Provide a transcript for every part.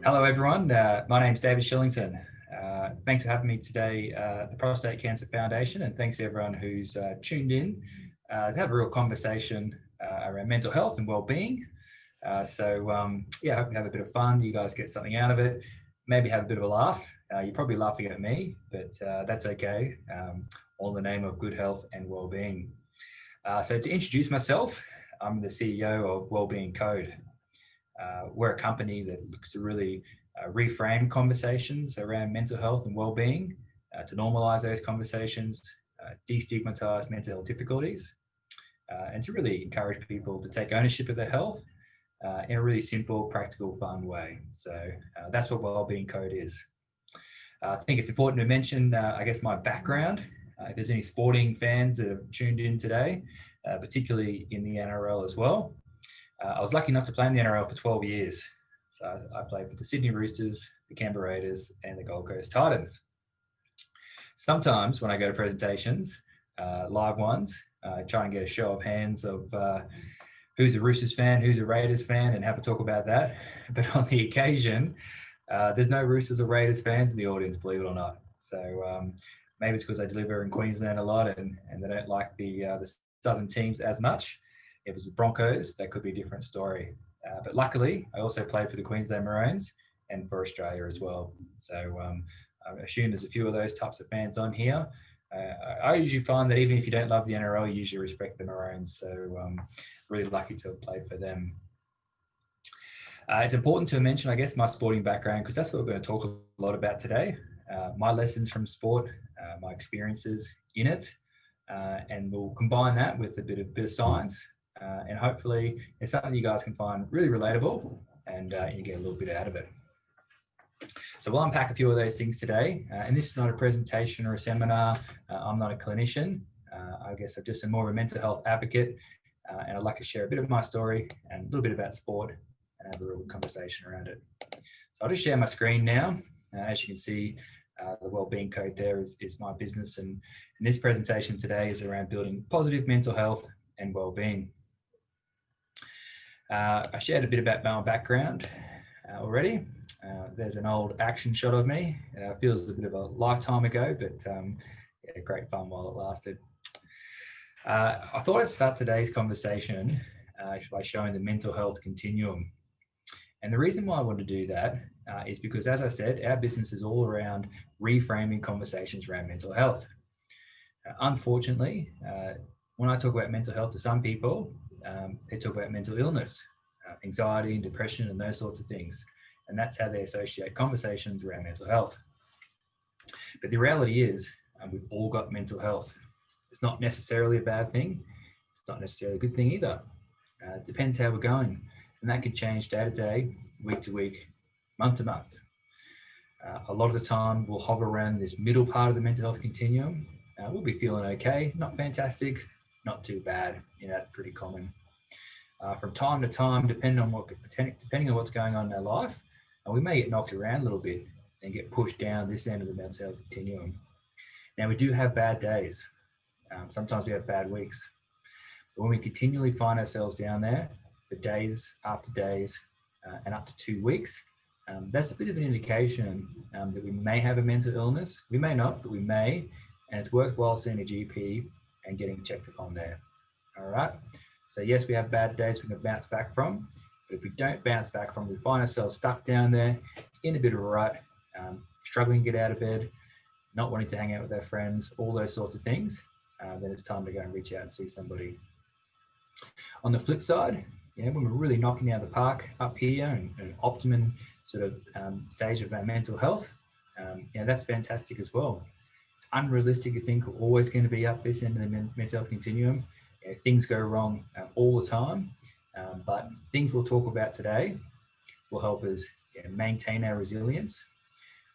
Hello, everyone. My name's David Shillington. Thanks for having me today, the Prostate Cancer Foundation, and thanks to everyone who's tuned in to have a real conversation around mental health and well-being. I hope you have a bit of fun. You guys get something out of it. Maybe have a bit of a laugh. You're probably laughing at me, but that's okay. All in the name of good health and well-being. So to introduce myself, I'm the CEO of Wellbeing Code. We're a company that looks to really reframe conversations around mental health and well-being, to normalize those conversations, destigmatize mental health difficulties, and to really encourage people to take ownership of their health in a really simple, practical, fun way. So that's what Wellbeing Code is. I think it's important to mention, my background. If there's any sporting fans that have tuned in today, particularly in the NRL as well. I was lucky enough to play in the NRL for 12 years. So I played for the Sydney Roosters, the Canberra Raiders, and the Gold Coast Titans. Sometimes when I go to presentations, live ones, I try and get a show of hands of who's a Roosters fan, who's a Raiders fan, and have a talk about that. But on the occasion, there's no Roosters or Raiders fans in the audience, believe it or not. So maybe it's because I deliver in Queensland a lot and they don't like the southern teams as much. If it was the Broncos, that could be a different story. But luckily, I also played for the Queensland Maroons and for Australia as well. So I assume there's a few of those types of fans on here. I usually find that even if you don't love the NRL, you usually respect the Maroons. So really lucky to have played for them. It's important to mention, I guess, my sporting background, because that's what we're going to talk a lot about today. My lessons from sport, my experiences in it, and we'll combine that with a bit of science. And hopefully it's something you guys can find really relatable and you get a little bit out of it. So we'll unpack a few of those things today. And this is not a presentation or a seminar. I'm not a clinician. I guess I'm just more of a mental health advocate. And I'd like to share a bit of my story and a little bit about sport and have a real conversation around it. So I'll just share my screen now. As you can see, the Wellbeing Code there is my business. And this presentation today is around building positive mental health and well-being. I shared a bit about my background already. There's an old action shot of me. Feels a bit of a lifetime ago, but great fun while it lasted. I thought I'd start today's conversation by showing the mental health continuum. And the reason why I want to do that is because, as I said, our business is all around reframing conversations around mental health. Unfortunately, when I talk about mental health to some people, they talk about mental illness, anxiety and depression and those sorts of things. And that's how they associate conversations around mental health. But the reality is we've all got mental health. It's not necessarily a bad thing. It's not necessarily a good thing either. It depends how we're going. And that could change day to day, week to week, month to month. A lot of the time we'll hover around this middle part of the mental health continuum. We'll be feeling okay, not fantastic, not too bad. That's pretty common. From time to time, depending on what's going on in our life, we may get knocked around a little bit and get pushed down this end of the mental health continuum. Now, we do have bad days. Sometimes we have bad weeks. But when we continually find ourselves down there for days after days and up to 2 weeks, that's a bit of an indication that we may have a mental illness. We may not, but we may, and it's worthwhile seeing a GP and getting checked upon there. All right. So yes, we have bad days we can bounce back from, but if we don't bounce back from, we find ourselves stuck down there in a bit of a rut, struggling to get out of bed, not wanting to hang out with our friends, all those sorts of things, then it's time to go and reach out and see somebody. On the flip side, when we're really knocking out the park up here and an optimum sort of stage of our mental health, that's fantastic as well. It's unrealistic to think we're always going to be up this end of the mental health continuum. Things go wrong all the time, but things we'll talk about today will help us maintain our resilience,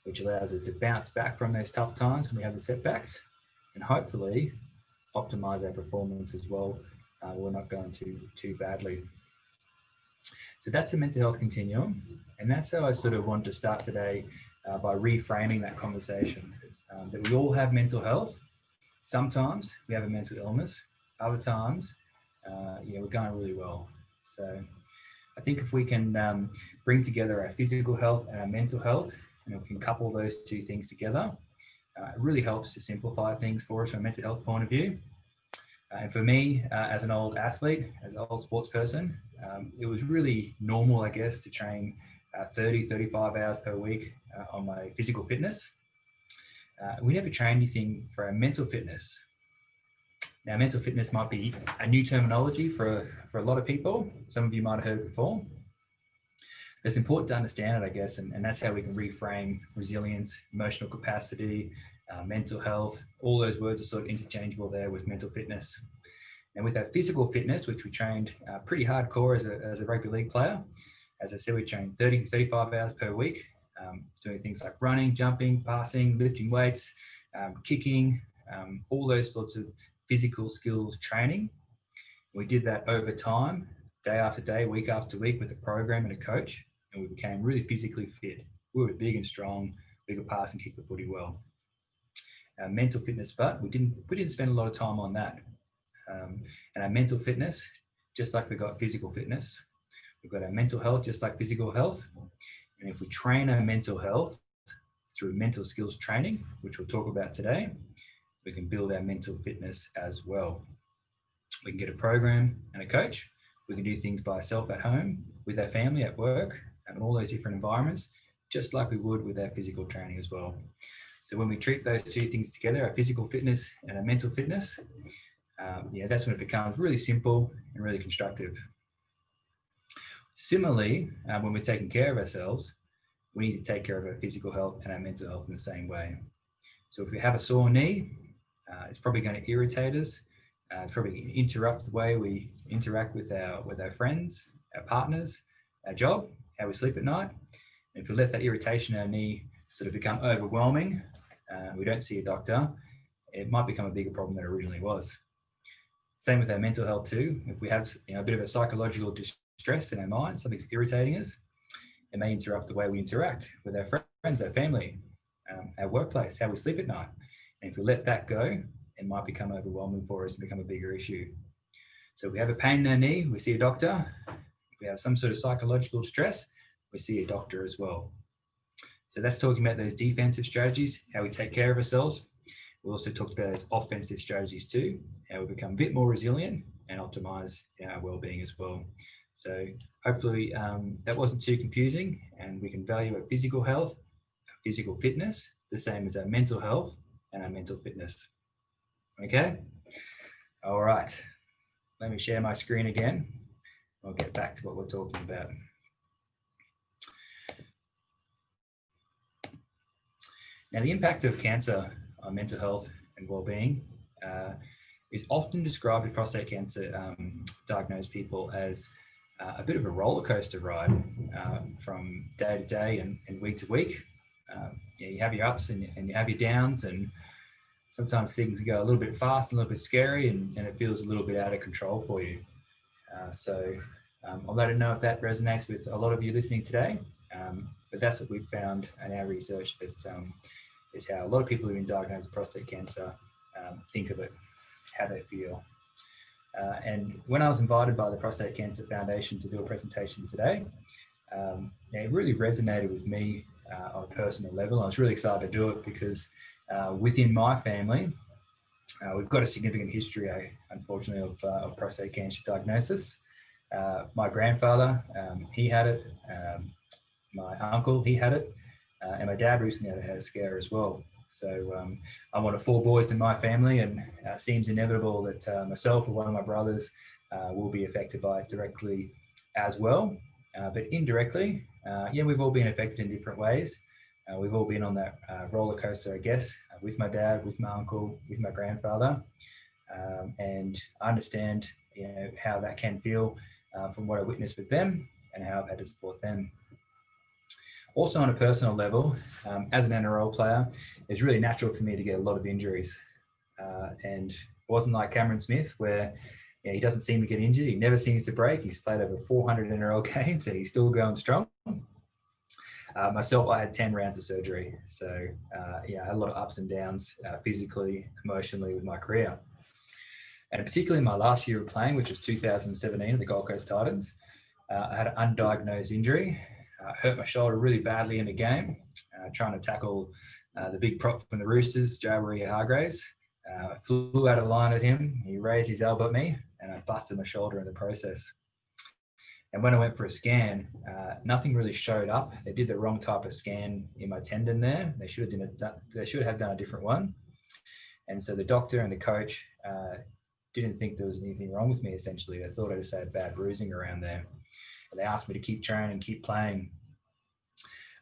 which allows us to bounce back from those tough times when we have the setbacks, and hopefully optimize our performance as well. We're not going too badly. So that's a mental health continuum, and that's how I sort of want to start today by reframing that conversation. That we all have mental health. Sometimes we have a mental illness. Other times, we're going really well. So I think if we can bring together our physical health and our mental health, and we can couple those two things together, it really helps to simplify things for us from a mental health point of view. And for me, as an old athlete, as an old sports person, it was really normal, I guess, to train 30, 35 hours per week on my physical fitness. We never trained anything for our mental fitness. Now, mental fitness might be a new terminology for a lot of people. Some of you might have heard it before. It's important to understand it, I guess, and that's how we can reframe resilience, emotional capacity, mental health. All those words are sort of interchangeable there with mental fitness. And with our physical fitness, which we trained pretty hardcore as a rugby league player, as I said, we trained 30 to 35 hours per week, doing things like running, jumping, passing, lifting weights, kicking, all those sorts of physical skills training. We did that over time, day after day, week after week, with a program and a coach, and we became really physically fit. We were big and strong. We could pass and kick the footy well. Mental fitness, but we didn't spend a lot of time on that. And our mental fitness, just like we got physical fitness, we've got our mental health just like physical health. And if we train our mental health through mental skills training, which we'll talk about today, we can build our mental fitness as well. We can get a program and a coach. We can do things by ourselves at home, with our family, at work, and all those different environments, just like we would with our physical training as well. So when we treat those two things together, our physical fitness and our mental fitness, that's when it becomes really simple and really constructive. Similarly, when we're taking care of ourselves, we need to take care of our physical health and our mental health in the same way. So if we have a sore knee, it's probably going to irritate us. It's probably going to interrupt the way we interact with our friends, our partners, our job, how we sleep at night. And if we let that irritation in our knee sort of become overwhelming, we don't see a doctor, it might become a bigger problem than it originally was. Same with our mental health too. If we have a bit of a psychological distress in our mind, something's irritating us, it may interrupt the way we interact with our friends, our family, our workplace, how we sleep at night. And if we let that go, it might become overwhelming for us and become a bigger issue. So if we have a pain in our knee, we see a doctor. If we have some sort of psychological stress, we see a doctor as well. So that's talking about those defensive strategies, how we take care of ourselves. We also talked about those offensive strategies too, how we become a bit more resilient and optimize our well-being as well. So hopefully that wasn't too confusing, and we can value our physical health, our physical fitness, the same as our mental health and our mental fitness. Okay? All right. Let me share my screen again. I'll get back to what we're talking about. Now, the impact of cancer on mental health and well-being is often described with prostate cancer diagnosed people as a bit of a roller coaster ride from day to day and week to week. You have your ups and you have your downs, and sometimes things go a little bit fast and a little bit scary, and it feels a little bit out of control for you. So I'll let it know if that resonates with a lot of you listening today. But that's what we've found in our research, that is how a lot of people who've been diagnosed with prostate cancer think of it, how they feel. And when I was invited by the Prostate Cancer Foundation to do a presentation today, it really resonated with me on a personal level. I was really excited to do it because within my family, we've got a significant history, unfortunately, of prostate cancer diagnosis. My grandfather, he had it. My uncle, he had it. And my dad recently had a scare as well. So I'm one of 4 boys in my family, and it seems inevitable that myself or one of my brothers will be affected by it directly as well. But indirectly, we've all been affected in different ways. We've all been on that roller coaster, I guess, with my dad, with my uncle, with my grandfather. And I understand, how that can feel from what I witnessed with them and how I've had to support them. Also, on a personal level, as an NRL player, it's really natural for me to get a lot of injuries. And it wasn't like Cameron Smith, where he doesn't seem to get injured. He never seems to break. He's played over 400 NRL games and he's still going strong. Myself, I had 10 rounds of surgery. So, I had a lot of ups and downs physically, emotionally with my career. And particularly in my last year of playing, which was 2017 at the Gold Coast Titans, I had an undiagnosed injury. Hurt my shoulder really badly in a game, trying to tackle the big prop from the Roosters, Joe Hargraves. I flew out of line at him. He raised his elbow at me, and I busted my shoulder in the process. And when I went for a scan, nothing really showed up. They did the wrong type of scan in my tendon there. They should have done a different one. And so the doctor and the coach didn't think there was anything wrong with me, essentially. They thought I just had bad bruising around there. And they asked me to keep training, keep playing.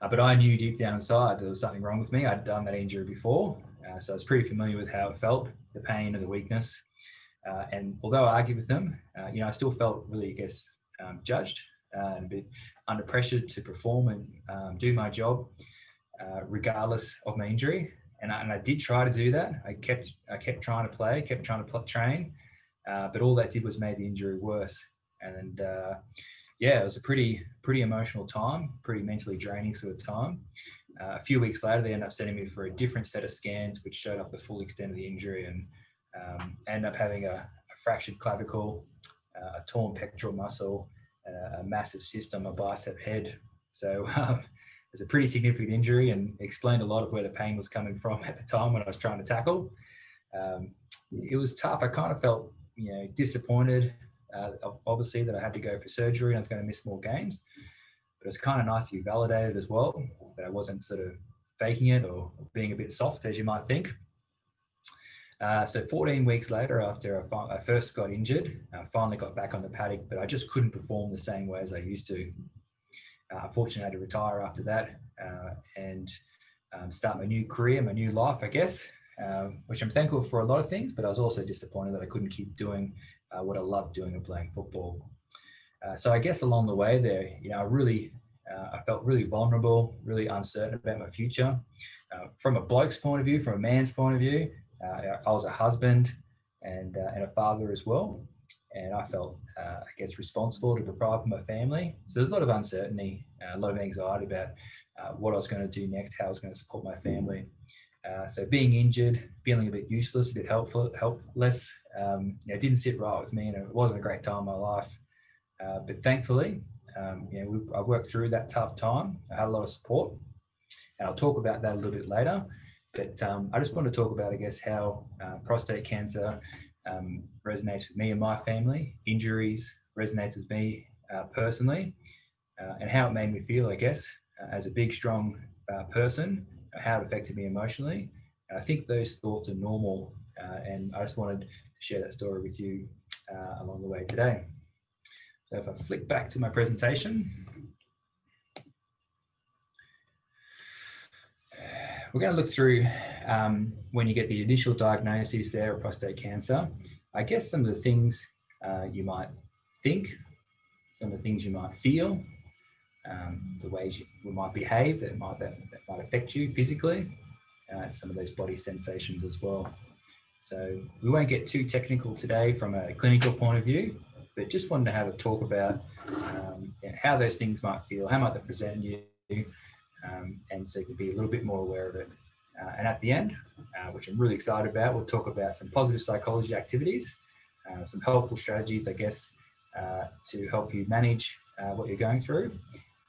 But I knew deep down inside there was something wrong with me. I'd done that injury before. So I was pretty familiar with how it felt, the pain and the weakness. And although I argued with them, I still felt really, I guess, judged and a bit under pressure to perform and do my job, regardless of my injury. And I did try to do that. I kept trying to play, kept trying to train, but all that did was made the injury worse. And it was a pretty emotional time, pretty mentally draining sort of time. A few weeks later, they ended up sending me for a different set of scans, which showed up the full extent of the injury, and ended up having a fractured clavicle, a torn pectoral muscle, and a massive cyst on my bicep head. So it's a pretty significant injury, and explained a lot of where the pain was coming from at the time when I was trying to tackle. It was tough. I kind of felt, disappointed, obviously, that I had to go for surgery and I was going to miss more games. But it's kind of nice to be validated as well, that I wasn't sort of faking it or being a bit soft, as you might think. So 14 weeks later, after I first got injured, I finally got back on the paddock, but I just couldn't perform the same way as I used to. Unfortunately, I had to retire after that and start my new career, my new life, I guess, which I'm thankful for a lot of things, but I was also disappointed that I couldn't keep doing what I loved doing and playing football. So I guess along the way there, I felt really vulnerable, really uncertain about my future. From a bloke's point of view, from a man's point of view, I was a husband and a father as well. And I felt, responsible to provide for my family. So there's a lot of uncertainty, a lot of anxiety about what I was going to do next, how I was going to support my family. So being injured, feeling a bit useless, a bit helpless, it didn't sit right with me, and it wasn't a great time in my life. But thankfully, I worked through that tough time. I had a lot of support, and I'll talk about that a little bit later. But I just want to talk about, how prostate cancer resonates with me and my family. Injuries resonates with me personally, and how it made me feel, as a big, strong person, how it affected me emotionally. And I think those thoughts are normal, and I just wanted to share that story with you along the way today. So if I flick back to my presentation, we're going to look through when you get the initial diagnosis there of prostate cancer, I guess some of the things you might think, some of the things you might feel, the ways you might behave that might affect you physically, some of those body sensations as well. So we won't get too technical today from a clinical point of view, but just wanted to have a talk about how those things might feel, how might they present you, and so you can be a little bit more aware of it. And at the end, which I'm really excited about, we'll talk about some positive psychology activities, some helpful strategies, to help you manage what you're going through,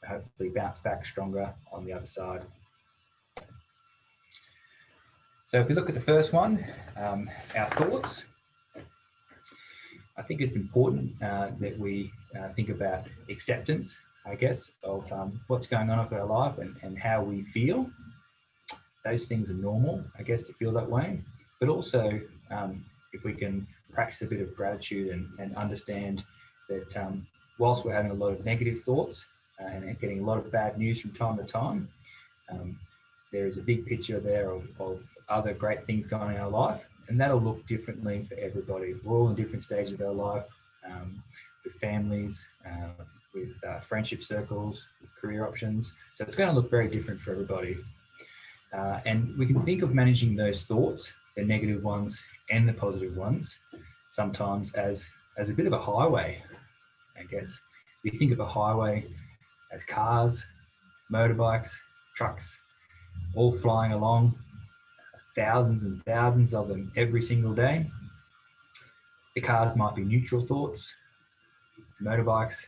and hopefully bounce back stronger on the other side. So if we look at the first one, our thoughts, I think it's important that we think about acceptance, of what's going on with our life and how we feel. Those things are normal, to feel that way. But also, if we can practice a bit of gratitude and understand that whilst we're having a lot of negative thoughts and getting a lot of bad news from time to time, there is a big picture there of other great things going on in our life, and that'll look differently for everybody. We're all in different stages of our life, with families, with friendship circles, with career options. So it's going to look very different for everybody. And we can think of managing those thoughts, the negative ones and the positive ones, sometimes as a bit of a highway, We think of a highway as cars, motorbikes, trucks, all flying along, thousands and thousands of them every single day. The cars might be neutral thoughts, motorbikes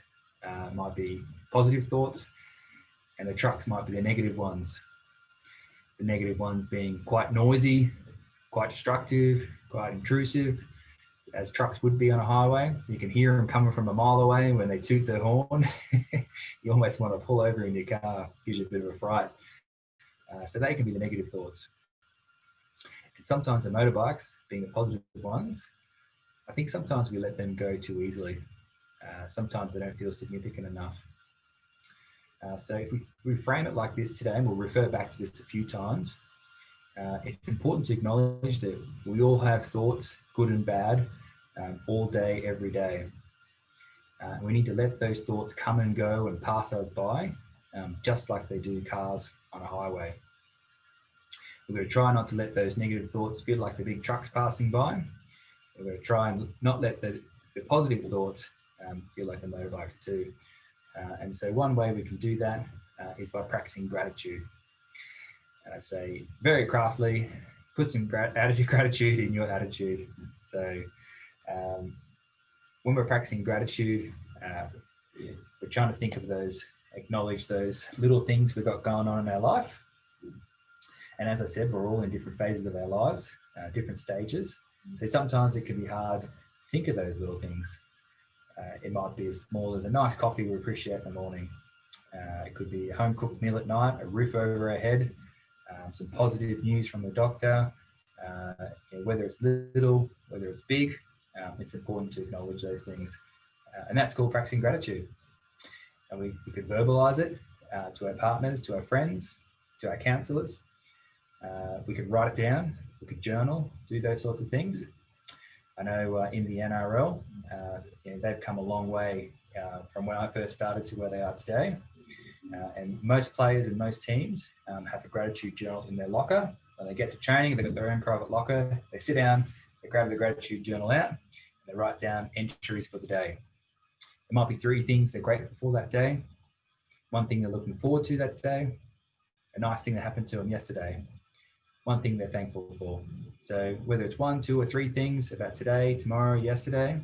might be positive thoughts, and the trucks might be the negative ones. The negative ones being quite noisy, quite destructive, quite intrusive, as trucks would be on a highway. You can hear them coming from a mile away when they toot their horn. You almost want to pull over in your car, gives you a bit of a fright. So they can be the negative thoughts. And sometimes the motorbikes, being the positive ones, I think sometimes we let them go too easily. Sometimes they don't feel significant enough. So if we frame it like this today, and we'll refer back to this a few times, it's important to acknowledge that we all have thoughts, good and bad, all day, every day. We need to let those thoughts come and go and pass us by, just like they do cars on a highway. We're going to try not to let those negative thoughts feel like the big trucks passing by. We're going to try and not let the positive thoughts feel like the motorbikes too. And so one way we can do that is by practicing gratitude. And I say very craftily, put some gratitude in your attitude. So when we're practicing gratitude, we're trying to think of those, acknowledge those little things we've got going on in our life. And as I said, we're all in different phases of our lives, different stages. So sometimes it can be hard to think of those little things. It might be as small as a nice coffee we appreciate in the morning. It could be a home-cooked meal at night, a roof over our head, some positive news from the doctor. Whether it's little, whether it's big, it's important to acknowledge those things. And that's called practicing gratitude. And we could verbalize it to our partners, to our friends, to our counsellors. We could write it down, we could journal, do those sorts of things. I know in the NRL, they've come a long way from when I first started to where they are today. And most players and most teams have a gratitude journal in their locker. When they get to training, they've got their own private locker. They sit down, they grab the gratitude journal out, and they write down entries for the day. There might be 3 things they're grateful for that day, 1 thing they're looking forward to that day, a nice thing that happened to them yesterday, 1 thing they're thankful for. So whether it's 1, 2, or 3 things about today, tomorrow, yesterday,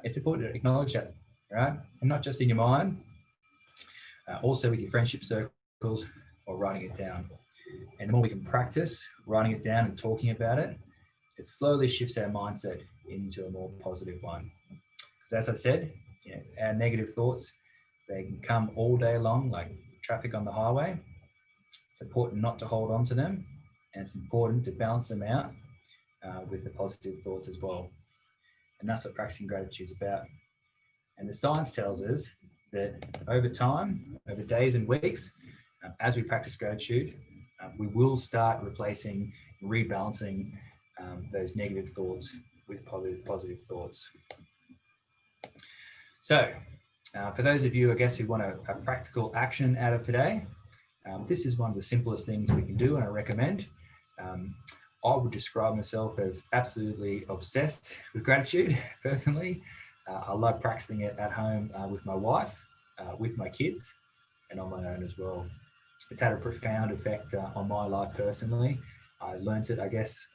it's important to acknowledge that, right? And not just in your mind, also with your friendship circles or writing it down. And the more we can practice writing it down and talking about it, it slowly shifts our mindset into a more positive one. Because as I said, our negative thoughts, they can come all day long, like traffic on the highway. It's important not to hold on to them, and it's important to balance them out with the positive thoughts as well. And that's what practicing gratitude is about. And the science tells us that over time, over days and weeks, as we practice gratitude, we will start replacing, rebalancing those negative thoughts with positive thoughts. So for those of you, I guess, who want a practical action out of today, this is one of the simplest things we can do, and I recommend. I would describe myself as absolutely obsessed with gratitude, personally. I love practicing it at home with my wife, with my kids, and on my own as well. It's had a profound effect on my life personally. I learned it, I guess,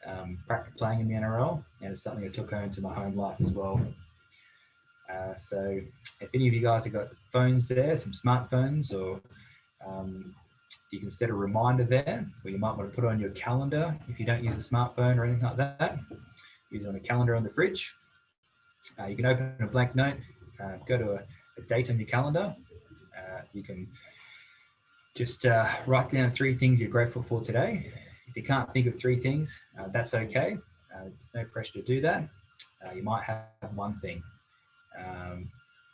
playing in the NRL, and it's something I took home to my home life as well. So if any of you guys have got phones there, some smartphones, or you can set a reminder there, or you might want to put it on your calendar if you don't use a smartphone or anything like that. Use it on a calendar on the fridge. You can open a blank note, go to a date on your calendar. You can just write down 3 things you're grateful for today. If you can't think of 3 things, that's okay. There's no pressure to do that. You might have 1 thing.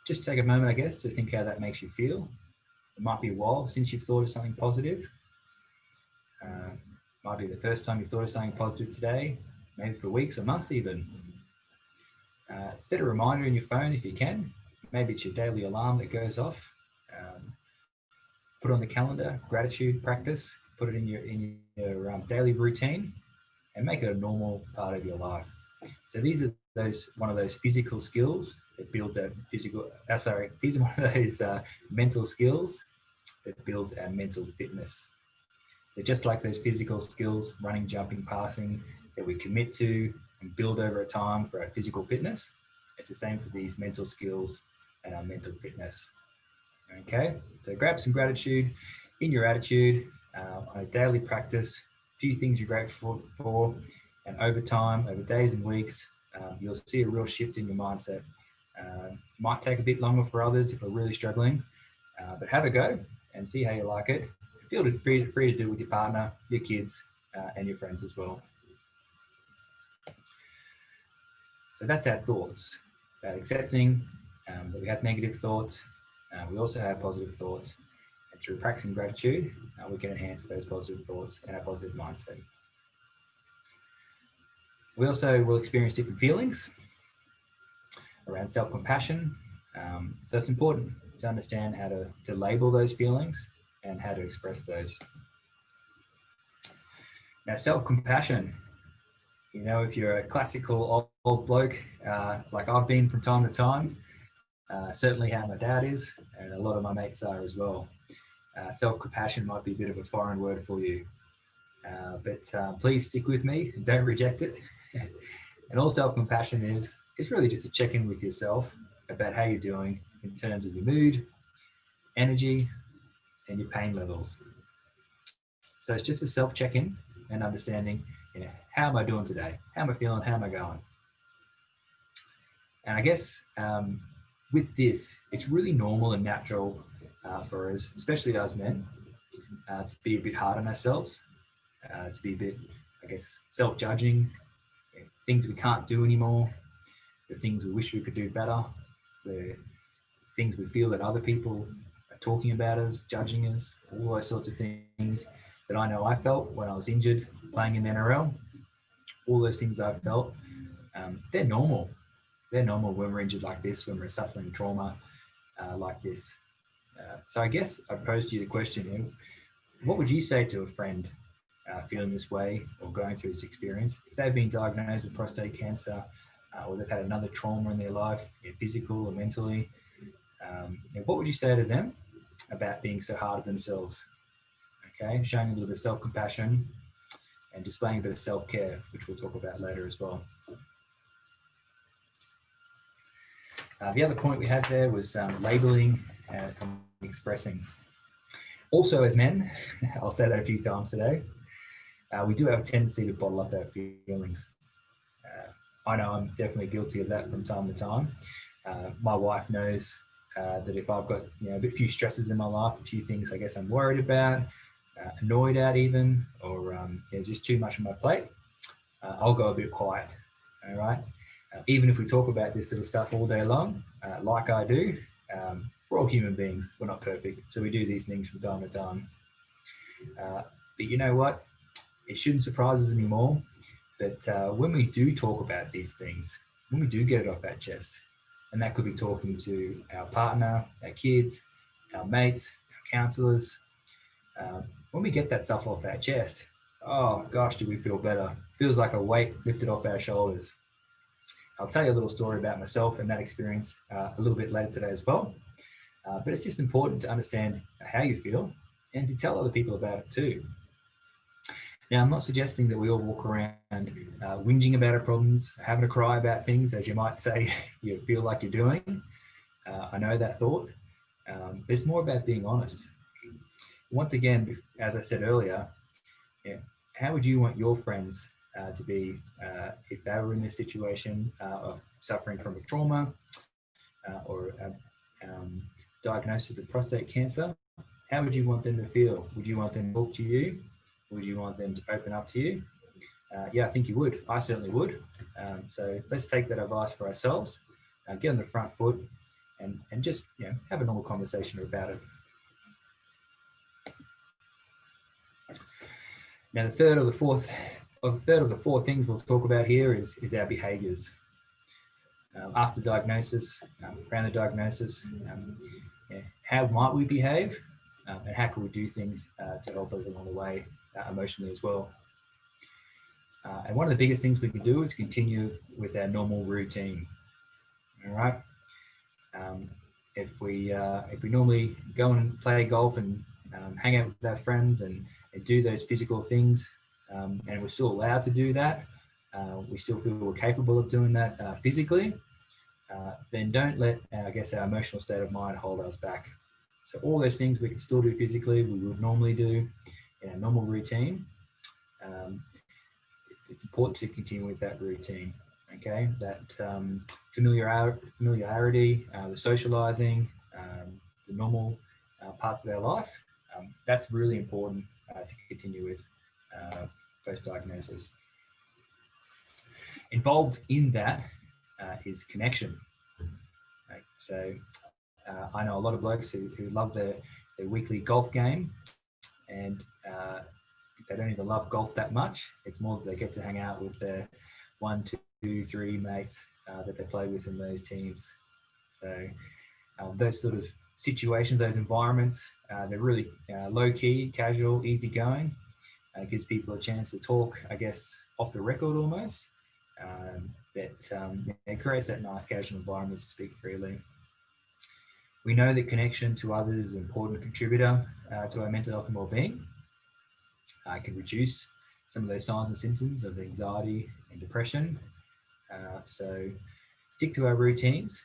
Just take a moment, I guess, to think how that makes you feel. It might be a while since you've thought of something positive. Might be the first time you thought of something positive today, maybe for weeks or months even. Set a reminder in your phone if you can. Maybe it's your daily alarm that goes off. Put on the calendar, gratitude practice, put it in your daily routine, and make it a normal part of your life. So these are one of those physical skills that builds a physical. These are one of those mental skills that builds our mental fitness. So just like those physical skills, running, jumping, passing, that we commit to and build over time for our physical fitness, it's the same for these mental skills and our mental fitness. Okay, so grab some gratitude in your attitude on a daily practice, a few things you're grateful for, and over time, over days and weeks, you'll see a real shift in your mindset. Might take a bit longer for others if we're really struggling, but have a go and see how you like it. Feel free to do it with your partner, your kids, and your friends as well. So that's our thoughts, about accepting that we have negative thoughts. We also have positive thoughts. And through practicing gratitude, we can enhance those positive thoughts and our positive mindset. We also will experience different feelings around self-compassion. So it's important to understand how to label those feelings and how to express those. Now, self-compassion, if you're a classical old bloke, like I've been from time to time, certainly how my dad is, and a lot of my mates are as well. Self-compassion might be a bit of a foreign word for you, but please stick with me and don't reject it. And all self-compassion is really just a check-in with yourself about how you're doing in terms of your mood, energy, and your pain levels. So it's just a self-check-in and understanding, how am I doing today? How am I feeling? How am I going? And I guess with this, it's really normal and natural for us, especially us men, to be a bit hard on ourselves, to be a bit, self-judging, things we can't do anymore, the things we wish we could do better, the things we feel that other people are talking about us, judging us, all those sorts of things that I know I felt when I was injured playing in the NRL. All those things I've felt, they're normal. They're normal when we're injured like this, when we're suffering trauma like this. So I guess I posed to you the question, what would you say to a friend feeling this way or going through this experience? If they've been diagnosed with prostate cancer or they've had another trauma in their life, physical or mentally, what would you say to them about being so hard on themselves? Okay, showing a little bit of self-compassion and displaying a bit of self-care, which we'll talk about later as well. The other point we had there was labeling and expressing. Also, as men, I'll say that a few times today, we do have a tendency to bottle up our feelings. I know I'm definitely guilty of that from time to time. My wife knows that if I've got a few stresses in my life, a few things I guess I'm worried about, annoyed at even, or just too much on my plate, I'll go a bit quiet. All right. Even if we talk about this sort of stuff all day long, like I do, we're all human beings. We're not perfect. So we do these things from time to time. But you know what? It shouldn't surprise us anymore. But when we do talk about these things, when we do get it off our chest, and that could be talking to our partner, our kids, our mates, our counsellors, when we get that stuff off our chest, oh gosh, do we feel better? Feels like a weight lifted off our shoulders. I'll tell you a little story about myself and that experience a little bit later today as well. But it's just important to understand how you feel and to tell other people about it too. Now, I'm not suggesting that we all walk around whinging about our problems, having to cry about things, as you might say you feel like you're doing. I know that thought. It's more about being honest. Once again, as I said earlier, how would you want your friends to be if they were in this situation of suffering from a trauma or a diagnosis with prostate cancer? How would you want them to feel? Would you want them to talk to you? Would you want them to open up to you? Yeah, I think you would. I certainly would. So let's take that advice for ourselves, get on the front foot, and just have a normal conversation about it. Now, the third of the four things we'll talk about here is our behaviours. After diagnosis, around the diagnosis, how might we behave, and how can we do things to help us along the way emotionally as well. And one of the biggest things we can do is continue with our normal routine. All right. If we normally go and play golf and hang out with our friends and do those physical things, and we're still allowed to do that, we still feel we're capable of doing that physically, then don't let, our emotional state of mind hold us back. So all those things we can still do physically, we would normally do in a normal routine. It's important to continue with that routine, okay? That familiarity, the socializing, the normal parts of our life, that's really important to continue with post-diagnosis. Involved in that is connection. Right? So I know a lot of blokes who love their weekly golf game, and they don't even love golf that much. It's more that they get to hang out with their 1, 2, 3 mates that they play with in those teams. So those sort of situations, those environments, they're really low-key, casual, easygoing. Gives people a chance to talk, I guess, off the record almost. It creates that nice casual environment to speak freely. We know that connection to others is an important contributor to our mental health and well-being. It can reduce some of those signs and symptoms of anxiety and depression. So stick to our routines,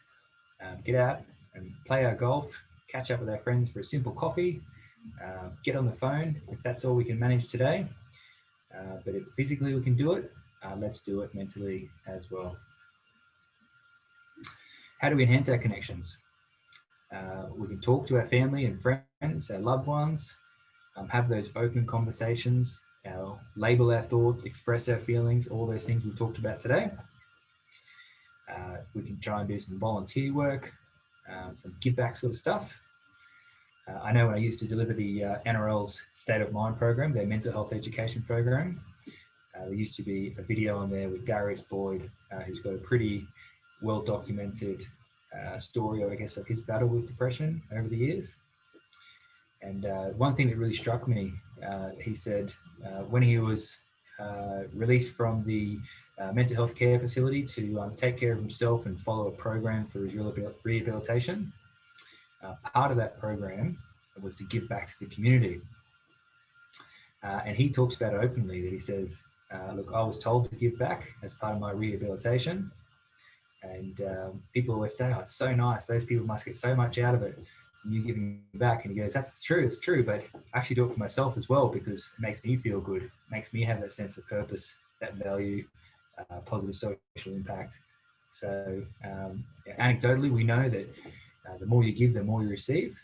get out and play our golf, catch up with our friends for a simple coffee, get on the phone if that's all we can manage today. But if physically we can do it, let's do it mentally as well. How do we enhance our connections? We can talk to our family and friends, our loved ones, have those open conversations, label our thoughts, express our feelings, all those things we talked about today. We can try and do some volunteer work, some give back sort of stuff. I know when I used to deliver the NRL's State of Mind program, their mental health education program, there used to be a video on there with Darius Boyd, who's got a pretty well documented story, I guess, of his battle with depression over the years. And one thing that really struck me, he said when he was released from the mental health care facility to take care of himself and follow a program for his rehabilitation, part of that program was to give back to the community. And he talks about it openly, that he says, look, I was told to give back as part of my rehabilitation. And people always say, oh, it's so nice. Those people must get so much out of it. And you giving back. And he goes, that's true, it's true. But I actually do it for myself as well, because it makes me feel good. It makes me have that sense of purpose, that value, positive social impact. So anecdotally, we know that the more you give, the more you receive.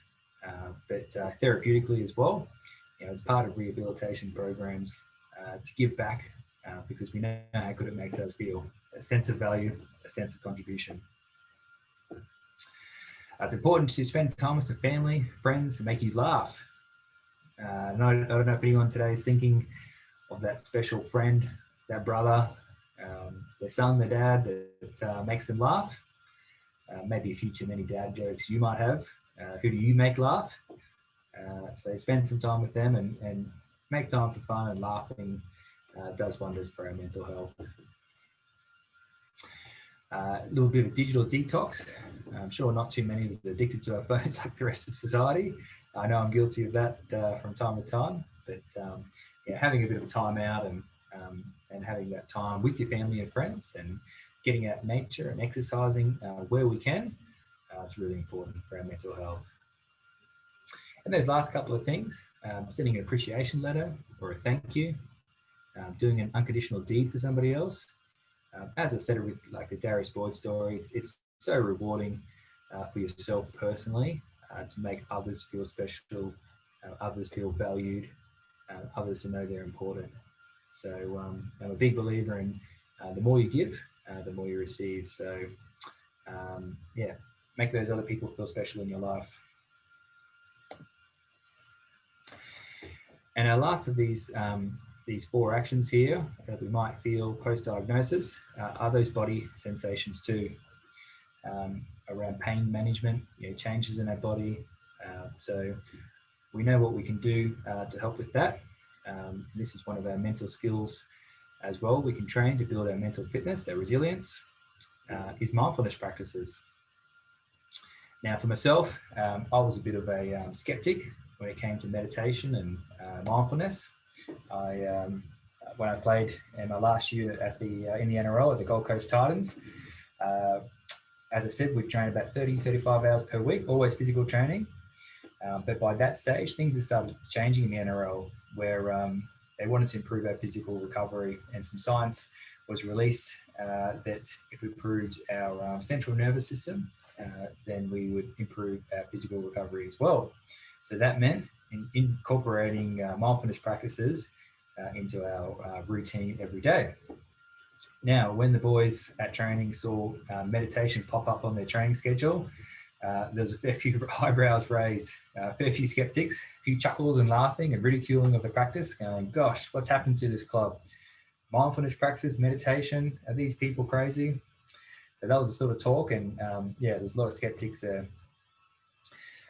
But therapeutically as well, it's part of rehabilitation programs to give back because we know how good it makes us feel. A sense of value, a sense of contribution. It's important to spend time with some family, friends, and make you laugh. And I don't know if anyone today is thinking of that special friend, that brother, their son, their dad that makes them laugh. Maybe a few too many dad jokes you might have. Who do you make laugh? So spend some time with them and make time for fun and laughing. Does wonders for our mental health. A little bit of digital detox. I'm sure not too many of us are addicted to our phones like the rest of society. I know I'm guilty of that from time to time, but having a bit of time out and having that time with your family and friends and getting out in nature and exercising where we can, it's really important for our mental health. And those last couple of things, sending an appreciation letter or a thank you, doing an unconditional deed for somebody else. As I said with like the Darius Boyd story, it's so rewarding for yourself personally to make others feel special, others feel valued, others to know they're important. So I'm a big believer in the more you give, the more you receive. So make those other people feel special in your life. And our last of these 4 actions here that we might feel post-diagnosis are those body sensations too, around pain management, changes in our body. So we know what we can do to help with that. This is one of our mental skills as well. We can train to build our mental fitness, our resilience, is mindfulness practices. Now for myself, I was a bit of a skeptic when it came to meditation and mindfulness. When I played in my last year at in the NRL at the Gold Coast Titans, as I said, we trained about 30-35 hours per week, always physical training. But by that stage, things had started changing in the NRL, where they wanted to improve our physical recovery, and some science was released that if we improved our central nervous system, then we would improve our physical recovery as well. So that meant incorporating mindfulness practices into our routine every day. Now, when the boys at training saw meditation pop up on their training schedule, there was a fair few eyebrows raised, a fair few skeptics, a few chuckles and laughing and ridiculing of the practice, going, gosh, what's happened to this club? Mindfulness practice, meditation, are these people crazy? So that was the sort of talk, and there's a lot of skeptics there.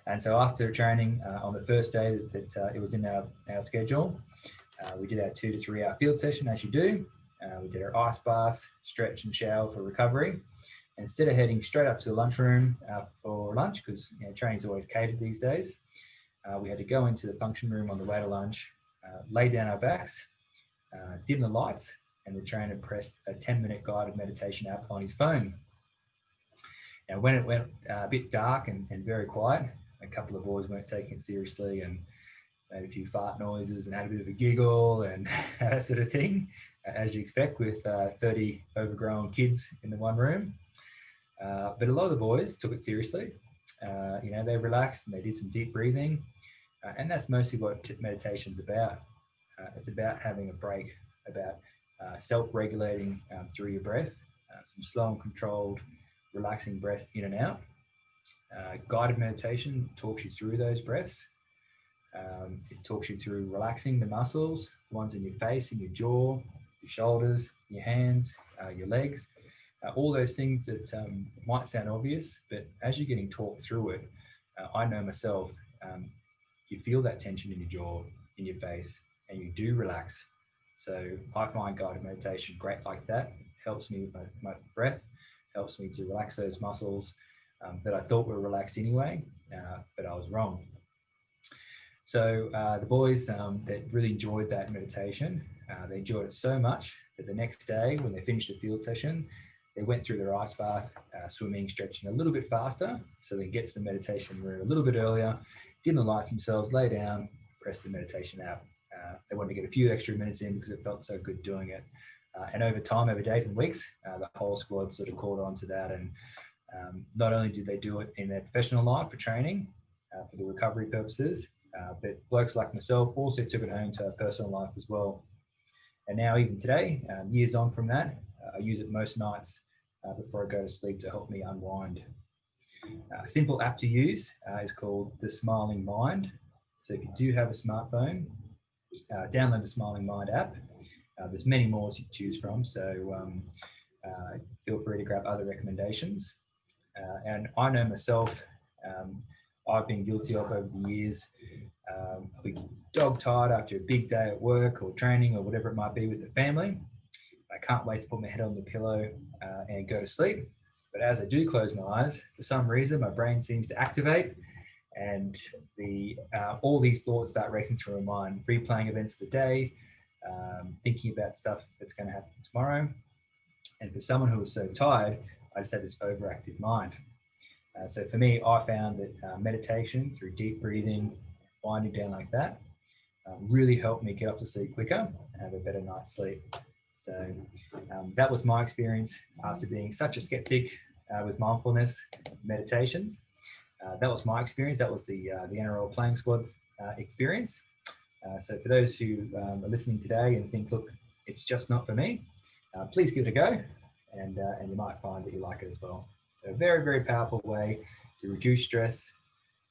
And so after training on the first day that it was in our schedule, we did our 2 to 3 hour field session, as you do. We did our ice bath, stretch and shower for recovery. And instead of heading straight up to the lunchroom for lunch, because training's always catered these days, we had to go into the function room on the way to lunch, lay down our backs, dim the lights, and the trainer pressed a 10-minute guided meditation app on his phone. Now, when it went a bit dark and very quiet, a couple of boys weren't taking it seriously and made a few fart noises and had a bit of a giggle and that sort of thing, as you expect with 30 overgrown kids in the one room. But a lot of the boys took it seriously. They relaxed and they did some deep breathing. And that's mostly what meditation's about. It's about having a break, about self-regulating through your breath, some slow and controlled, relaxing breaths in and out. Guided meditation talks you through those breaths. It talks you through relaxing the muscles, the ones in your face, in your jaw, your shoulders, your hands, your legs, all those things that might sound obvious, but as you're getting talked through it, I know myself, you feel that tension in your jaw, in your face, and you do relax. So I find guided meditation great like that. Helps me with my breath, helps me to relax those muscles that I thought were relaxed anyway, but I was wrong. So the boys that really enjoyed that meditation, they enjoyed it so much that the next day when they finished the field session, they went through their ice bath, swimming, stretching a little bit faster so they can get to the meditation room a little bit earlier, dim the lights themselves, lay down, press the meditation app. They wanted to get a few extra minutes in because it felt so good doing it. And over time, over days and weeks, the whole squad sort of caught on to that. And not only did they do it in their professional life for training, for the recovery purposes, but blokes like myself also took it home to our personal life as well. And now, even today, years on from that, I use it most nights before I go to sleep to help me unwind. A simple app to use is called the Smiling Mind. So if you do have a smartphone, download the Smiling Mind app. There's many more to choose from, so feel free to grab other recommendations. And I know myself, I've been guilty of over the years. I'll be dog tired after a big day at work or training or whatever it might be with the family. I can't wait to put my head on the pillow and go to sleep. But as I do close my eyes, for some reason, my brain seems to activate and all these thoughts start racing through my mind, replaying events of the day, thinking about stuff that's going to happen tomorrow. And for someone who was so tired, I just had this overactive mind. So for me, I found that meditation through deep breathing, winding down like that, really helped me get off to sleep quicker and have a better night's sleep. So that was my experience after being such a skeptic with mindfulness meditations. That was my experience. That was the NRL playing squad experience. So for those who are listening today and think, look, it's just not for me, please give it a go, and you might find that you like it as well. A very, very powerful way to reduce stress,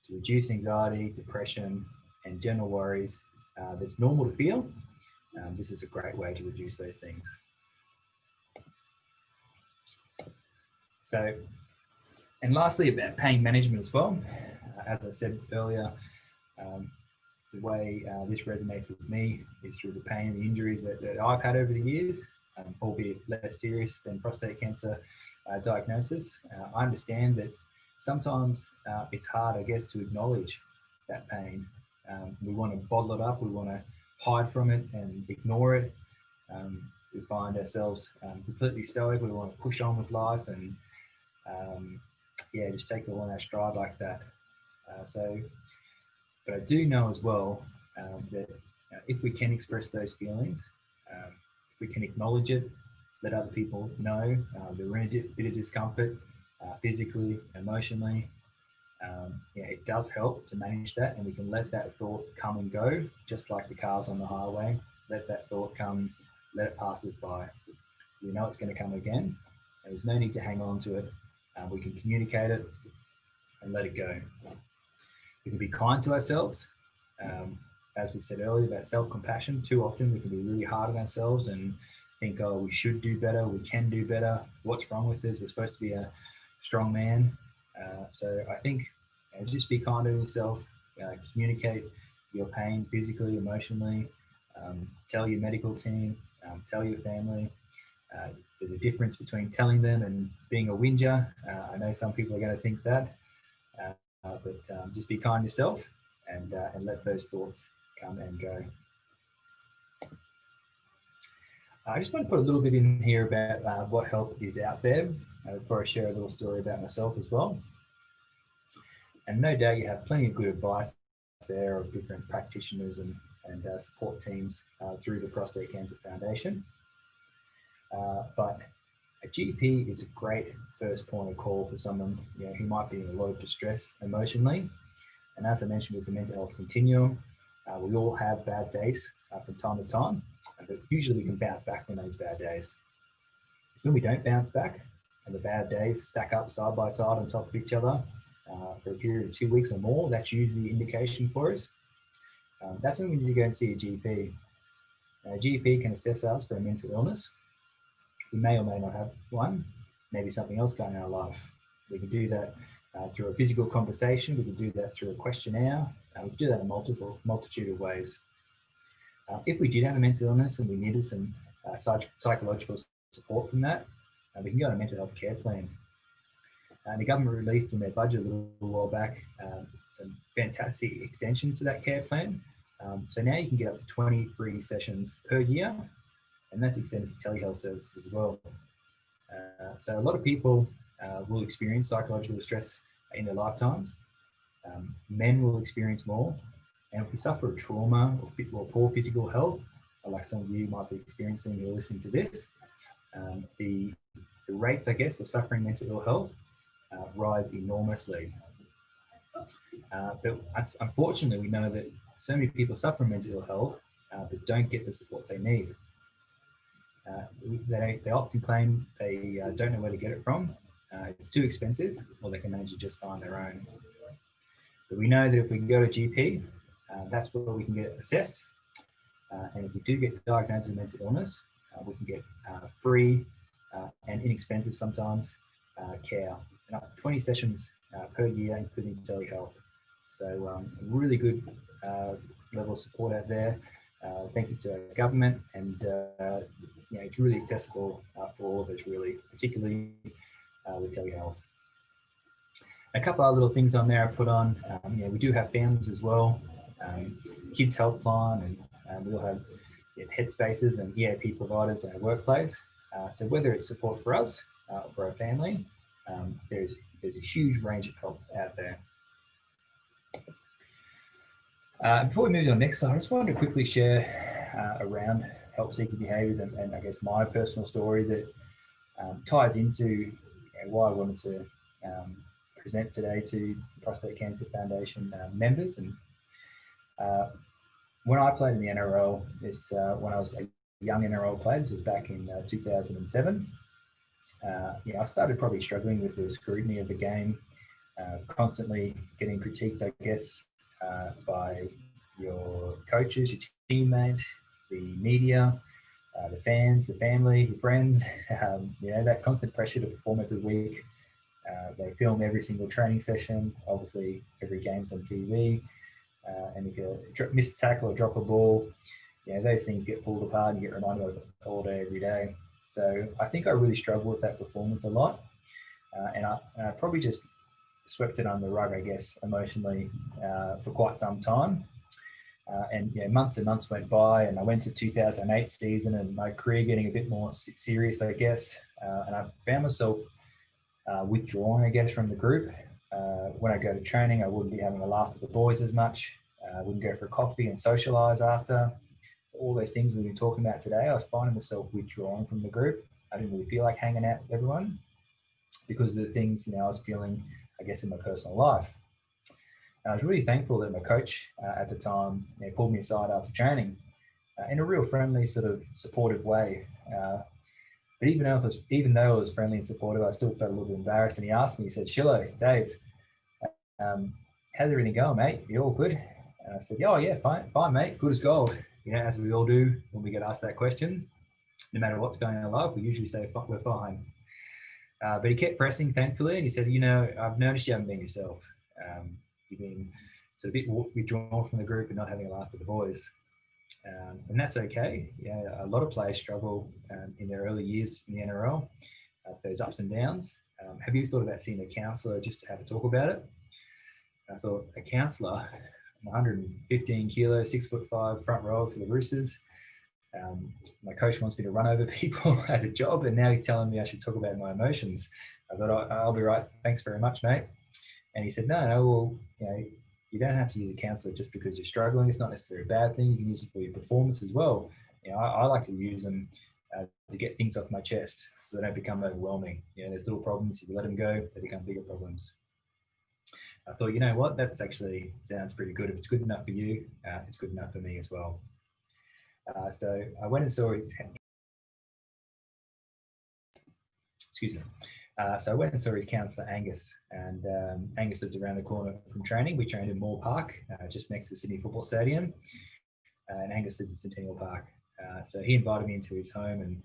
to reduce anxiety, depression, and general worries that's normal to feel. This is a great way to reduce those things. So, and lastly, about pain management as well. As I said earlier, the way this resonates with me is through the pain and the injuries that I've had over the years, albeit less serious than prostate cancer diagnosis. I understand that sometimes it's hard, I guess, to acknowledge that pain. We want to bottle it up, we want to hide from it and ignore it. We find ourselves completely stoic, we want to push on with life and just take it all in our stride like that. So But I do know as well that if we can express those feelings, if we can acknowledge it, let other people know that we're in a bit of discomfort physically, emotionally, it does help to manage that, and we can let that thought come and go, just like the cars on the highway. Let that thought come, let it pass us by. We know it's going to come again, and there's no need to hang on to it. We can communicate it and let it go. We can be kind to ourselves. As we said earlier about self-compassion, too often we can be really hard on ourselves and think, oh, we should do better, we can do better, what's wrong with us, we're supposed to be a strong man. So I think just be kind to yourself, communicate your pain physically, emotionally, tell your medical team, tell your family. There's a difference between telling them and being a whinger. I know some people are going to think that, but just be kind to yourself and let those thoughts come and go. I just want to put a little bit in here about what help is out there before I share a little story about myself as well. And no doubt you have plenty of good advice there of different practitioners and support teams through the Prostate Cancer Foundation. But a GP is a great first point of call for someone who might be in a lot of distress emotionally. And as I mentioned with the mental health continuum, we all have bad days from time to time, but usually we can bounce back from those bad days. It's when we don't bounce back and the bad days stack up side by side on top of each other for a period of 2 weeks or more, that's usually the indication for us. That's when we need to go and see a GP. A GP can assess us for a mental illness. We may or may not have one, maybe something else going on in our life. We can do that through a physical conversation. We can do that through a questionnaire. We can do that in a multitude of ways. If we did have a mental illness and we needed some psychological support from that, we can go on a mental health care plan. And the government released in their budget a little while back some fantastic extensions to that care plan. So now you can get up to 20 free sessions per year, and that's extended to telehealth services as well. So a lot of people will experience psychological distress in their lifetime. Men will experience more. And if we suffer a trauma or poor physical health, like some of you might be experiencing who are listening to this, the rates, I guess, of suffering mental ill health rise enormously. But unfortunately, we know that so many people suffer from mental ill health but don't get the support they need. They often claim they don't know where to get it from. It's too expensive, or they can manage it just fine on their own. But we know that if we can go to GP, that's where we can get assessed. And if we do get diagnosed with mental illness, we can get free and inexpensive sometimes care, and up to 20 sessions per year, including telehealth. So really good level of support out there. Thank you to our government, and it's really accessible for all of us, really, particularly with telehealth. A couple of little things on there I put on. We do have families as well, kids helpline, and we all have headspaces and EAP providers in our workplace. So whether it's support for us or for our family, there's a huge range of help out there. Before we move to the next slide, I just wanted to quickly share around help-seeking behaviours and I guess my personal story that ties into why I wanted to present today to the Prostate Cancer Foundation members. And when I played in the NRL, when I was a young NRL player, this was back in 2007, I started probably struggling with the scrutiny of the game, constantly getting critiqued, I guess, by your coaches, your teammates, the media, the fans, the family, your friends, that constant pressure to perform every week. They film every single training session, obviously every game's on TV, and if you miss a tackle or drop a ball, those things get pulled apart and you get reminded of it all day, every day. So I think I really struggled with that performance a lot, and I probably just swept it under the rug, I guess, emotionally for quite some time. And months and months went by, and I went to 2008 season and my career getting a bit more serious, I guess, and I found myself withdrawn, I guess, from the group. When I go to training, I wouldn't be having a laugh with the boys as much. Wouldn't go for a coffee and socialise after. So all those things we've been talking about today, I was finding myself withdrawing from the group. I didn't really feel like hanging out with everyone because of the things, I was feeling, I guess, in my personal life. And I was really thankful that my coach at the time pulled me aside after training in a real friendly, sort of supportive way. But even though it was friendly and supportive, I still felt a little bit embarrassed. And he asked me, he said, "Shillo, Dave, how's everything going, mate? You all good?" And I said, "Yeah, oh, yeah, fine, mate, good as gold." As we all do when we get asked that question, no matter what's going on in life, we usually say we're fine. But he kept pressing, thankfully, and he said, "I've noticed you haven't been yourself. You've been sort of a bit withdrawn from the group and not having a laugh with the boys." And that's okay. A lot of players struggle in their early years in the NRL, those ups and downs. Have you thought about seeing a counsellor just to have a talk about it? I thought, a counsellor? I'm 115 kilos, 6'5", front row for the Roosters. My coach wants me to run over people as a job, and now he's telling me I should talk about my emotions. I thought, I'll be right. Thanks very much, mate. And he said, no, well, you don't have to use a counsellor just because you're struggling. It's not necessarily a bad thing. You can use it for your performance as well. I like to use them to get things off my chest so they don't become overwhelming. There's little problems. If you let them go, they become bigger problems. I thought, you know what, that's actually sounds pretty good. If it's good enough for you, it's good enough for me as well. So I went and saw his, So I went and saw his counsellor, Angus, and Angus lives around the corner from training. We trained in Moore Park, just next to Sydney Football Stadium, and Angus lived in Centennial Park. So he invited me into his home and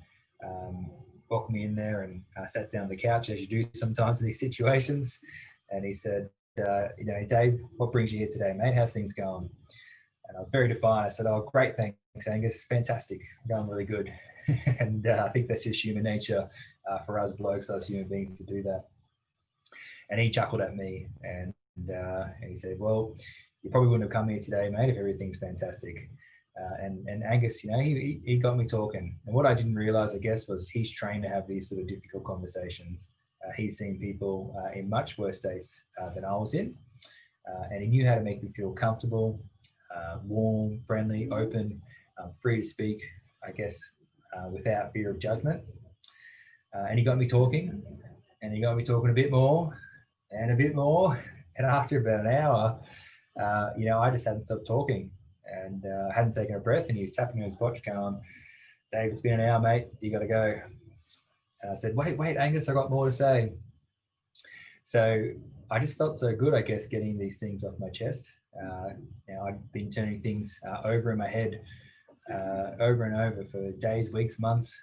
welcomed me in there, and I sat down on the couch, as you do sometimes in these situations, and he said, "Dave, what brings you here today, mate? How's things going?" And I was very defiant. I said, "Oh, great, thanks, Angus. Fantastic. Going really good." And I think that's just human nature for us blokes, us human beings, to do that. And he chuckled at me and he said, "Well, you probably wouldn't have come here today, mate, if everything's fantastic." And Angus, he got me talking. And what I didn't realize, I guess, was he's trained to have these sort of difficult conversations. He's seen people in much worse states than I was in. And he knew how to make me feel comfortable, warm, friendly, open, free to speak, I guess, without fear of judgment. And he got me talking, and he got me talking a bit more and a bit more. And after about an hour, I just hadn't stopped talking and hadn't taken a breath. And he was tapping on his watch going, "Dave, it's been an hour, mate. You got to go." And I said, wait, Angus, I got more to say. So I just felt so good, I guess, getting these things off my chest. I'd been turning things over in my head over and over for days, weeks, months,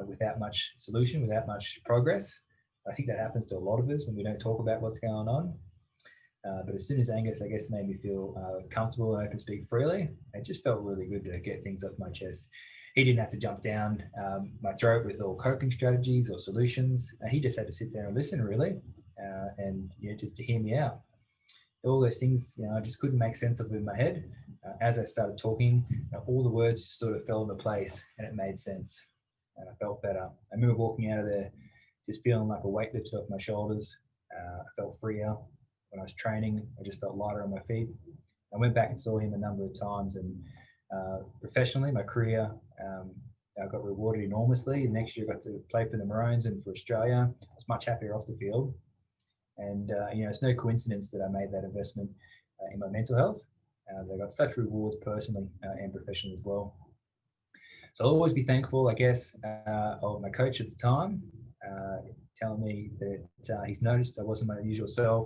without much solution, without much progress. I think that happens to a lot of us when we don't talk about what's going on. But as soon as Angus, I guess, made me feel comfortable and open to speak freely, it just felt really good to get things off my chest. He didn't have to jump down my throat with all coping strategies or solutions. He just had to sit there and listen, really, and just to hear me out. All those things, I just couldn't make sense of in my head. As I started talking, all the words just sort of fell into place, and it made sense, and I felt better. I remember walking out of there just feeling like a weight lifted off my shoulders. I felt freer. When I was training, I just felt lighter on my feet. I went back and saw him a number of times, and professionally, my career, I got rewarded enormously. The next year, I got to play for the Maroons and for Australia. I was much happier off the field. And, it's no coincidence that I made that investment in my mental health. They got such rewards personally and professionally as well. So I'll always be thankful, I guess, of my coach at the time, telling me that he's noticed I wasn't my usual self,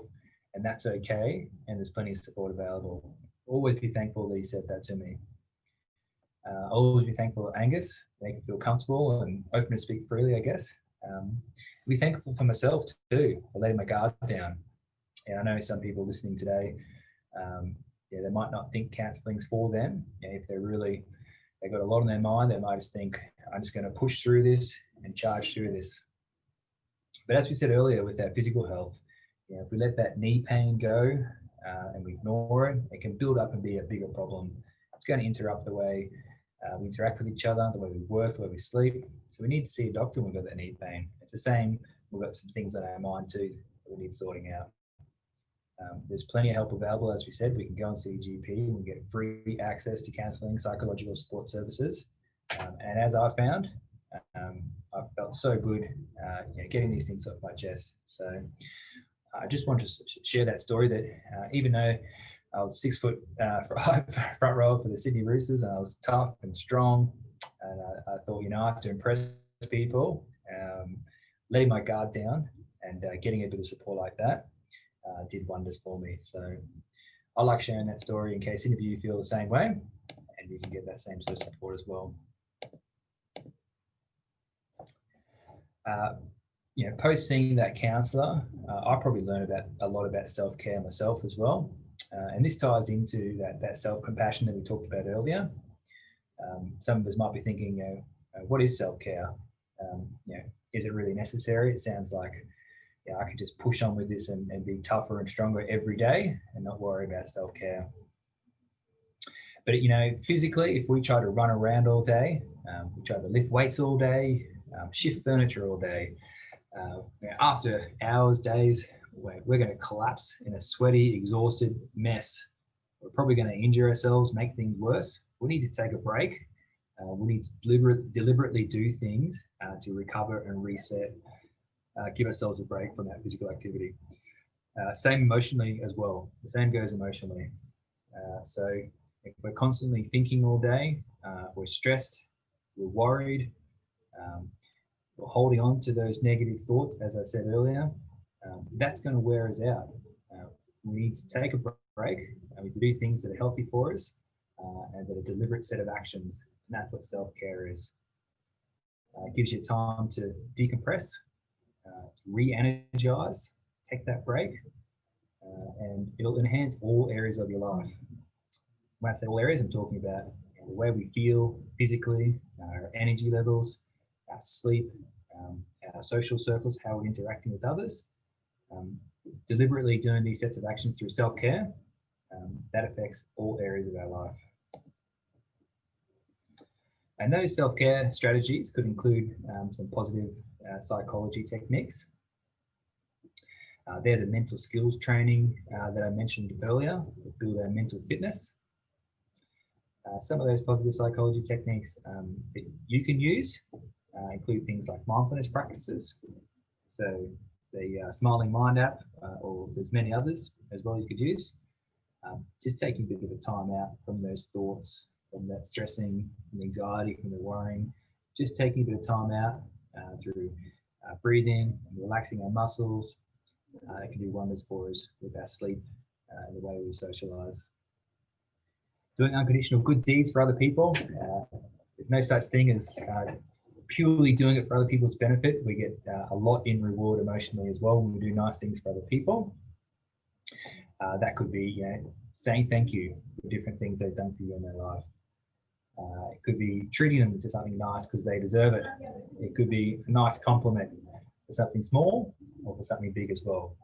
and that's okay, and there's plenty of support available. Always be thankful that he said that to me. I'll always be thankful to Angus, make him feel comfortable and open to speak freely, I guess. Be thankful for myself too, for letting my guard down. And I know some people listening today, they might not think counselling's for them. If they've got a lot on their mind, they might just think, I'm just going to push through this and charge through this. But as we said earlier with our physical health, if we let that knee pain go and we ignore it, it can build up and be a bigger problem. It's going to interrupt the way we interact with each other, the way we work, the way we sleep. So we need to see a doctor when we've got that knee pain. It's the same, we've got some things on our mind too that we need sorting out. There's plenty of help available. As we said, we can go and see a GP and we get free access to counselling, psychological support services. And as I found, I felt so good getting these things off my chest. So I just wanted to share that story that even though I was 6 foot front row for the Sydney Roosters, and I was tough and strong, and I thought, I have to impress people, letting my guard down and getting a bit of support like that did wonders for me. So I like sharing that story in case any of you feel the same way, and you can get that same sort of support as well. Post seeing that counsellor, I probably learned a lot about self-care myself as well. And this ties into that self-compassion that we talked about earlier. Some of us might be thinking, what is self-care? Is it really necessary? It sounds like I could just push on with this and be tougher and stronger every day and not worry about self-care. But, physically, if we try to run around all day, we try to lift weights all day, shift furniture all day, after hours, days, we're going to collapse in a sweaty, exhausted mess. We're probably going to injure ourselves, make things worse. We need to take a break. We need to deliberately do things to recover and reset, give ourselves a break from that physical activity. Same emotionally as well. The same goes emotionally. So if we're constantly thinking all day, we're stressed, we're worried, we're holding on to those negative thoughts, as I said earlier, that's going to wear us out. We need to take a break, and we need to do things that are healthy for us and that are a deliberate set of actions. And that's what self-care is. It gives you time to decompress, re-energize, take that break, and it'll enhance all areas of your life. When I say all areas, I'm talking about the way we feel physically, our energy levels, our sleep, our social circles, how we're interacting with others. Deliberately doing these sets of actions through self-care, that affects all areas of our life. And those self-care strategies could include some positive psychology techniques. They're the mental skills training that I mentioned earlier, that build our mental fitness. Some of those positive psychology techniques that you can use include things like mindfulness practices. So the Smiling Mind app, or there's many others as well you could use. Just taking a bit of a time out from those thoughts, from that stressing, from the anxiety, from the worrying, just taking a bit of time out through breathing and relaxing our muscles. It can do wonders for us with our sleep and the way we socialize. Doing unconditional good deeds for other people. There's no such thing as purely doing it for other people's benefit. We get a lot in reward emotionally as well when we do nice things for other people. That could be saying thank you for different things they've done for you in their life. It could be treating them to something nice because they deserve it. It could be a nice compliment for something small or for something big as well.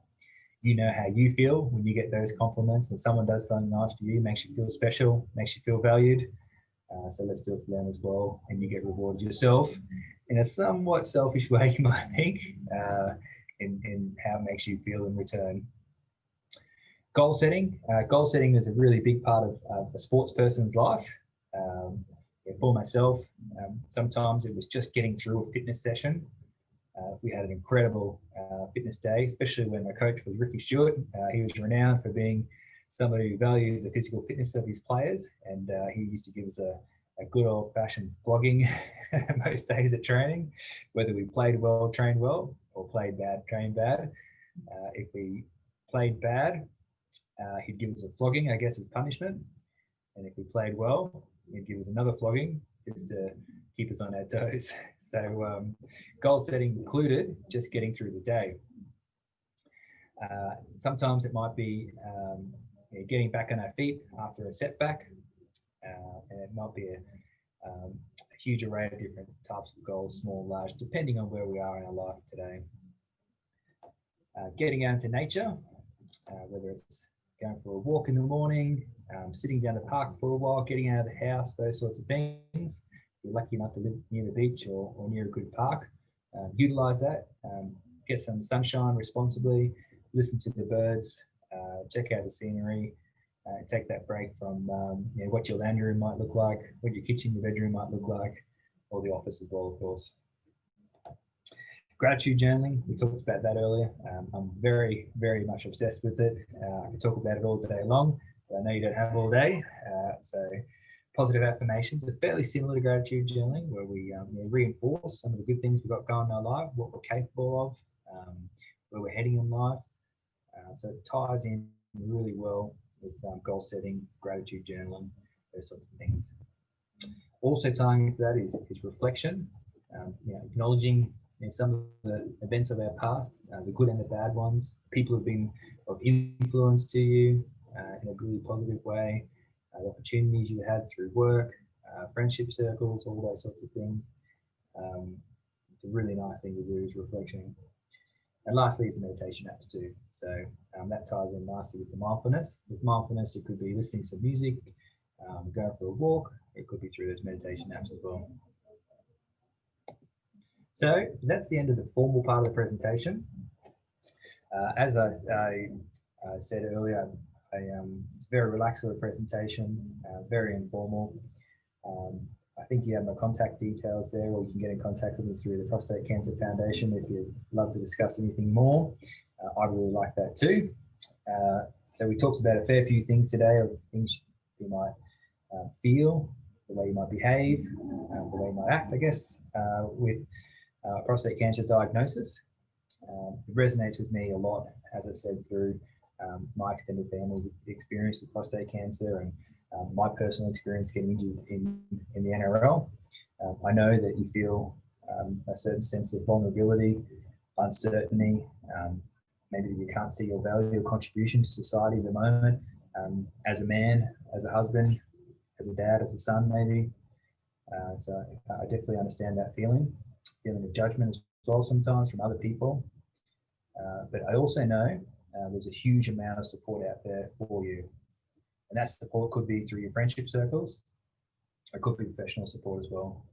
You know how you feel when you get those compliments, when someone does something nice for you, makes you feel special, makes you feel valued. So let's do it for them as well, and you get rewarded yourself in a somewhat selfish way, you might think, in how it makes you feel in return. Goal setting. Goal setting is a really big part of a sports person's life. For myself, sometimes it was just getting through a fitness session. If we had an incredible fitness day, especially when my coach was Ricky Stewart, he was renowned for being somebody who valued the physical fitness of his players, and he used to give us a good old-fashioned flogging most days at training, whether we played well, trained well, or played bad, trained bad. If we played bad, he'd give us a flogging, I guess, as punishment, and if we played well, he'd give us another flogging just to keep us on our toes. So goal setting included just getting through the day. Sometimes it might be getting back on our feet after a setback, and it might be a huge array of different types of goals, small, large, depending on where we are in our life today. Getting out into nature, whether it's going for a walk in the morning, sitting down the park for a while, getting out of the house, those sorts of things. If you're lucky enough to live near the beach or near a good park, utilize that, get some sunshine responsibly, listen to the birds, check out the scenery, take that break from what your lounge room might look like, what your kitchen, your bedroom might look like, or the office as well, of course. Gratitude journaling, we talked about that earlier. I'm very, very much obsessed with it. I could talk about it all day long, but I know you don't have all day. So positive affirmations are fairly similar to gratitude journaling, where we reinforce some of the good things we've got going in our life, what we're capable of, where we're heading in life. So it ties in really well with goal setting, gratitude journaling, those sorts of things. Also tying into that is reflection, acknowledging some of the events of our past, the good and the bad ones, people who've been of influence to you in a really positive way, the opportunities you had through work, friendship circles, all those sorts of things. It's a really nice thing to do is reflection. And lastly is the meditation apps too. So that ties in nicely with the mindfulness. With mindfulness, it could be listening to music, going for a walk. It could be through those meditation apps as well. So that's the end of the formal part of the presentation. As I said earlier, it's a very relaxed sort of presentation, very informal. I think you have my contact details there, or you can get in contact with me through the Prostate Cancer Foundation if you'd love to discuss anything more. I'd really like that too. So we talked about a fair few things today, of things you might feel, the way you might behave, the way you might act, I guess, with prostate cancer diagnosis. It resonates with me a lot, as I said, through my extended family's experience with prostate cancer and my personal experience getting injured in the NRL. I know that you feel a certain sense of vulnerability, uncertainty, maybe you can't see your value or contribution to society at the moment, as a man, as a husband, as a dad, as a son, maybe. So I definitely understand that feeling of judgment as well sometimes from other people. But I also know there's a huge amount of support out there for you. And that support could be through your friendship circles. It could be professional support as well.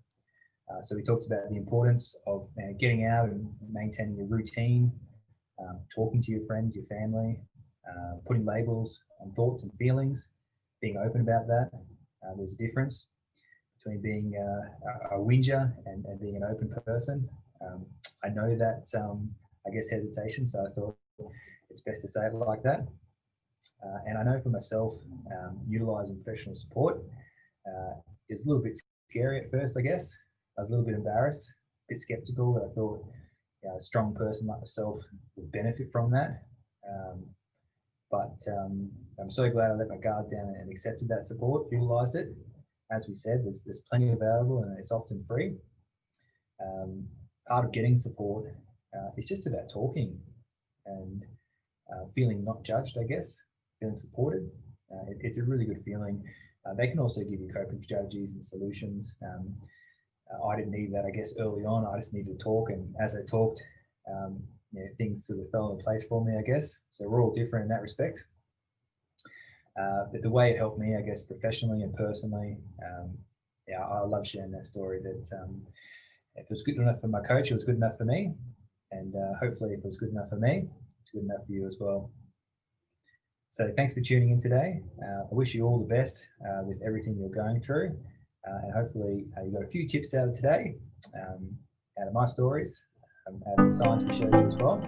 So we talked about the importance of getting out and maintaining your routine, talking to your friends, your family, putting labels on thoughts and feelings, being open about that. There's a difference between being a whinger and being an open person. I know that, I guess, hesitation, so I thought it's best to say it like that. And I know for myself, utilising professional support is a little bit scary at first, I guess. I was a little bit embarrassed, a bit sceptical, that I thought a strong person like myself would benefit from that. But I'm so glad I let my guard down and accepted that support, utilised it. As we said, there's plenty available and it's often free. Part of getting support is just about talking and feeling not judged, I guess, feeling supported. It's a really good feeling. They can also give you coping strategies and solutions. I didn't need that, I guess, early on. I just needed to talk, and as I talked, things sort of fell in place for me, I guess. So we're all different in that respect. But the way it helped me, I guess, professionally and personally, I love sharing that story. That if it was good enough for my coach, it was good enough for me. And hopefully if it was good enough for me, it's good enough for you as well. So thanks for tuning in today. I wish you all the best with everything you're going through. And hopefully you got a few tips out of today, out of my stories, out of the science we showed you as well.